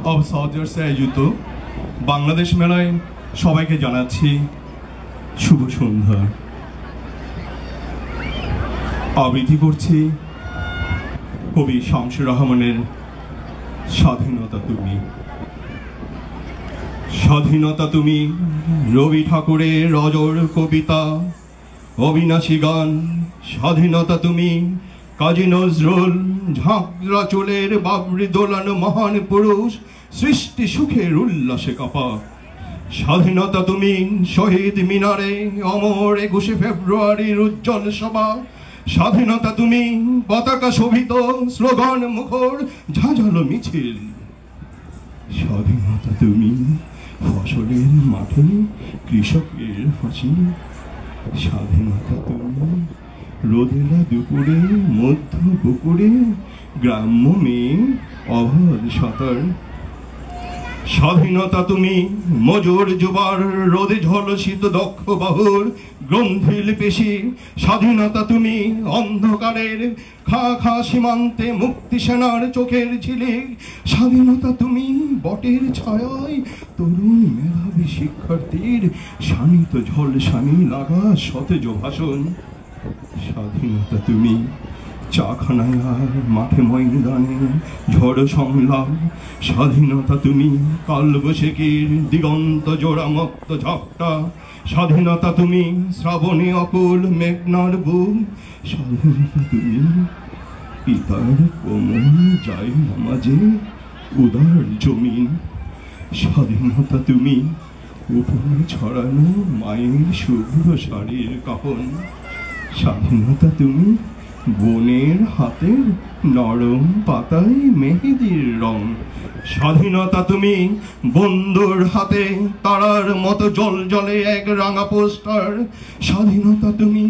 Of সলজার্সে আয়োজিত বাংলাদেশ মেলায় সবাইকে জানাচ্ছি শুভ সন্ধ্যা। আবৃত্তি করছি কবি শামসুর রহমানের স্বাধীনতা তুমি। স্বাধীনতা তুমি রবি ঠাকুরের রজর কবিতা, অবিনাশী গান। স্বাধীনতা তুমি কাজী নজরুল ঝাঁকড়া চুলের বাবরি দোলানো মহান পুরুষ, সৃষ্টি সুখের উল্লাসে কাপা। স্বাধীনতা তুমি শহীদ মিনারে অমর 21শে ফেব্রুয়ারির উজ্জ্বল সভা। স্বাধীনতা তুমি পতাকা শোভিত স্লোগান মুখর ঝাঁঝালো মিছিল। স্বাধীনতা তুমি ফসলের মাঠে কৃষকের হাসি। স্বাধীনতা তুমি রোদেলা দুপুরে মধ্য পুকুরে গ্রাম্য মেয়ে অবাধ সাঁতার। স্বাধীনতা তুমি মজুর যুবার রোদে ঝলসিত দক্ষ বাহুর গ্রন্থিল পেশি। স্বাধীনতা তুমি অন্ধকারের খা খা সীমান্তে মুক্তি সেনার চোখের ঝিলিক। স্বাধীনতা তুমি বটের ছায়ায় তরুণ মেধাবী শিক্ষার্থীর শানিত ঝলসানি লাগা সতেজ ভাষণ। স্বাধীনতা তুমি চাখানায় আর মাঠে ময়দানে ঝড় সংলাপ। স্বাধীনতা তুমি কালবৈশাখীর দিগন্ত জোড়া মত্ত ঝাপটা। স্বাধীনতা তুমি শ্রাবণী অকুল মেঘনার বুক। স্বাধীনতা তুমি পিতার কোমল যায় নামাজে উদার জমিন। স্বাধীনতা তুমি উপরে ছড়ানো মায়ের শুভ্র শাড়ির কাপন। স্বাধীনতা তুমি বনের হাতের নরম পাতায় মেহেদির রং। স্বাধীনতা তুমি বন্ধুর হাতে তারার মতো জল জলে এক রাঙা পোস্টার। স্বাধীনতা তুমি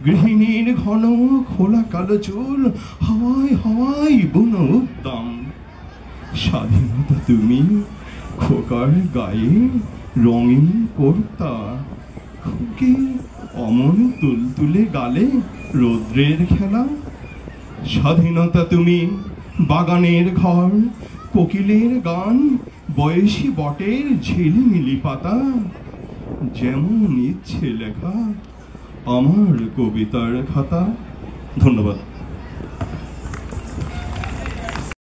গৃহিণীর ঘন খোলা কালো চুল হাওয়ায় হাওয়ায় বুনো উদ্দাম। স্বাধীনতা তুমি খোকার গায়ে রঙিন কর্তা, খুকি অমন তুলতুলে গালে রৌদ্রের খেলা। স্বাধীনতা তুমি বাগানের ঘর কোকিলের গান বয়সী বটের ঝিলিমিলি পাতা। যেমন ইচ্ছে লেখা আমার কবিতার খাতা। ধন্যবাদ।